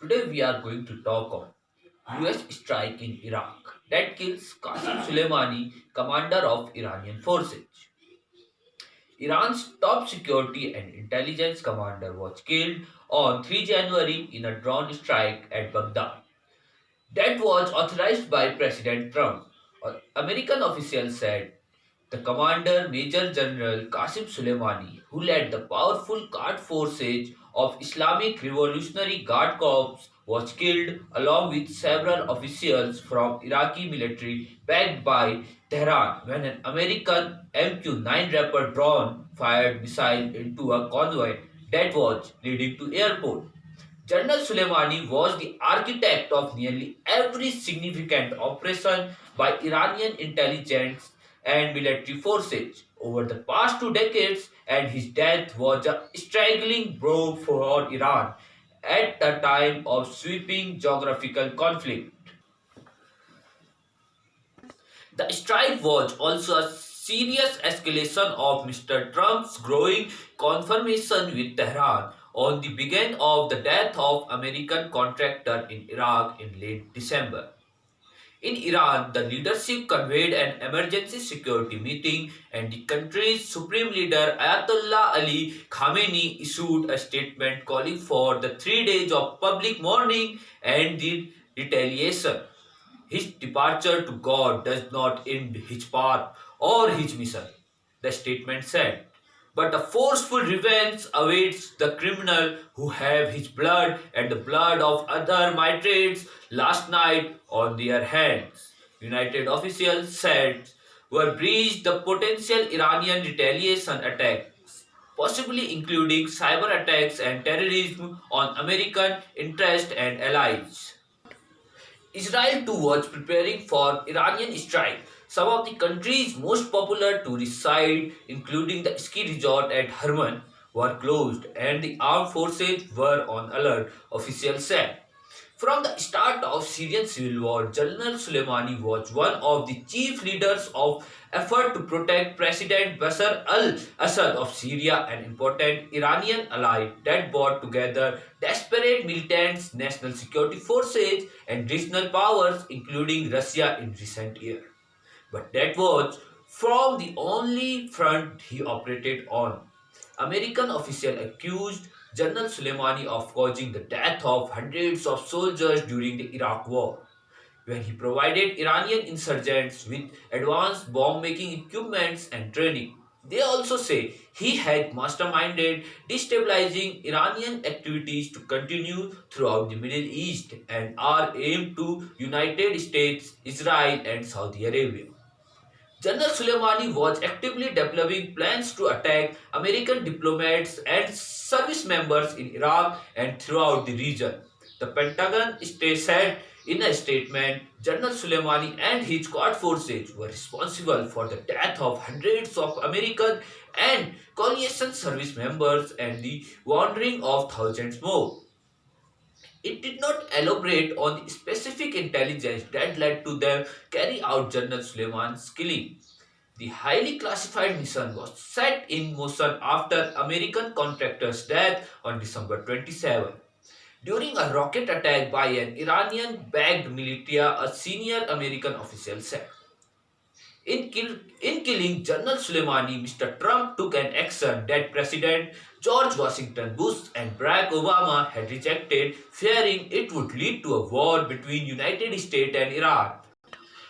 Today we are going to talk on US strike in Iraq that kills Qassim Suleimani, commander of Iranian forces. Iran's top security and intelligence commander was killed on 3 January in a drone strike at Baghdad. That was authorized by President Trump. American officials said the commander, Major General Qassim Soleimani, who led the powerful Qad forces of Islamic Revolutionary Guard Corps, was killed along with several officials from Iraqi military backed by Tehran when an American MQ-9 Raptor drone fired missile into a convoy that was leading to airport. General Soleimani was the architect of nearly every significant operation by Iranian intelligence and military forces over the past 2 decades, and his death was a straggling blow for Iran at the time of sweeping geographical conflict. The strike was also a serious escalation of Mr. Trump's growing confirmation with Tehran on the beginning of the death of American contractor in Iraq in late December. In Iran, the leadership convened an emergency security meeting and the country's supreme leader Ayatollah Ali Khamenei issued a statement calling for the 3 days of public mourning and the retaliation. His departure to God does not end his path or his mission, the statement said. But a forceful revenge awaits the criminal who have his blood and the blood of other migrants last night on their hands. United officials said were breached the potential Iranian retaliation attacks, possibly including cyber attacks and terrorism on American interests and allies. Israel too was preparing for Iranian strike. Some of the country's most popular tourist sites, including the ski resort at Herman, were closed and the armed forces were on alert, officials said. From the start of Syrian civil war, General Soleimani was one of the chief leaders of effort to protect President Bashar al-Assad of Syria, an important Iranian ally that brought together desperate militants, national security forces, and regional powers, including Russia in recent years. But that was from the only front he operated on. American officials accused General Soleimani of causing the death of hundreds of soldiers during the Iraq War, when he provided Iranian insurgents with advanced bomb-making equipments and training. They also say he had masterminded destabilizing Iranian activities to continue throughout the Middle East and are aimed to United States, Israel, and Saudi Arabia. General Soleimani was actively developing plans to attack American diplomats and service members in Iraq and throughout the region. The Pentagon said in a statement, General Soleimani and his Quad forces were responsible for the death of hundreds of American and coalition service members and the wounding of thousands more. It did not elaborate on the specific intelligence that led to them carry out General Suleiman's killing. The highly classified mission was set in motion after American contractor's death on December 27. During a rocket attack by an Iranian-backed militia, a senior American official said. In killing General Soleimani, Mr. Trump took an action that President George Washington Bush and Barack Obama had rejected, fearing it would lead to a war between United States and Iran.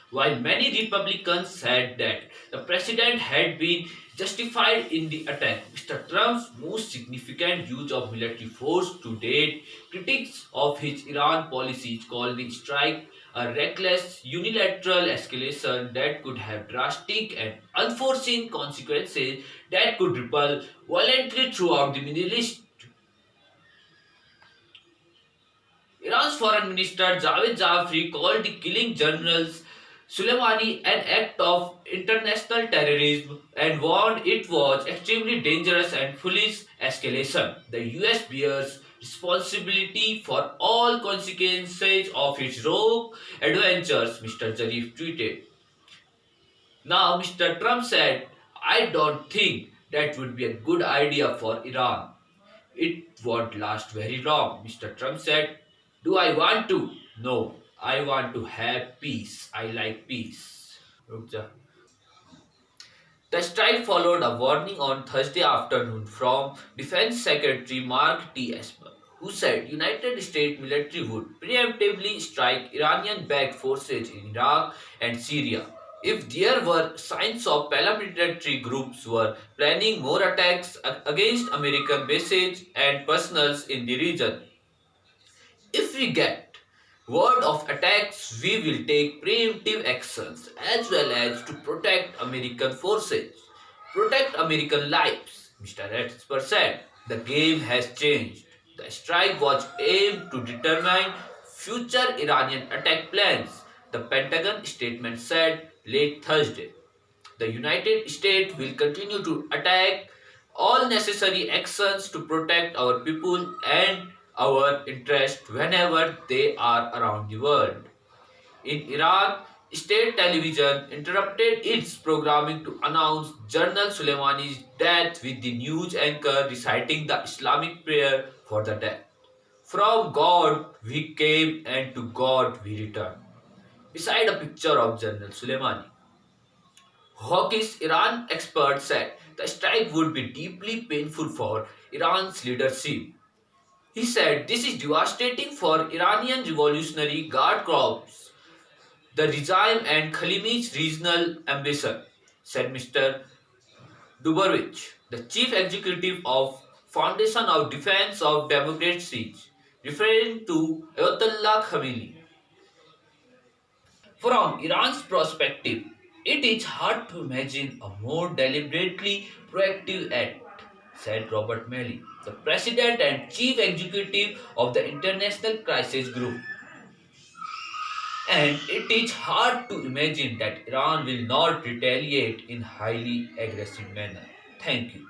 While many Republicans said that the president had been justified in the attack, Mr. Trump's most significant use of military force to date, critics of his Iran policies called the strike a reckless, unilateral escalation that could have drastic and unforeseen consequences that could ripple violently throughout the Middle East. Iran's foreign minister Javed Zafri called the killing generals Soleimani an act of international terrorism and warned it was extremely dangerous and foolish escalation. The US bears responsibility for all consequences of its rogue adventures, Mr. Zarif tweeted. Now, Mr. Trump said, I don't think that would be a good idea for Iran. It won't last very long, Mr. Trump said. Do I want to? No, I want to have peace. I like peace. रुक जा. The strike followed a warning on Thursday afternoon from Defense Secretary Mark T. Esper, who said United States military would preemptively strike Iranian-backed forces in Iraq and Syria if there were signs of paramilitary groups were planning more attacks against American bases and personnel in the region. If we get word of attacks, we will take preemptive actions as well as to protect American forces, protect American lives. Mr. Esper said, the game has changed. The strike was aimed to determine future Iranian attack plans, the Pentagon statement said late Thursday. The United States will continue to attack all necessary actions to protect our people and our interests whenever they are around the world. In Iran, state television interrupted its programming to announce General Suleimani's death with the news anchor reciting the Islamic prayer for the dead. From God we came and to God we return. Beside a picture of General Suleimani. Hawkish Iran expert said the strike would be deeply painful for Iran's leadership. He said this is devastating for Iranian Revolutionary Guard Corps, the regime and Khalimi's regional ambassador, said Mr. Dubarwich, the chief executive of Foundation of Defense of Democracy, referring to Ayatollah Khamenei. From Iran's perspective, it is hard to imagine a more deliberately proactive act, said Robert Malley, the president and chief executive of the International Crisis Group. And it is hard to imagine that Iran will not retaliate in highly aggressive manner. Thank you.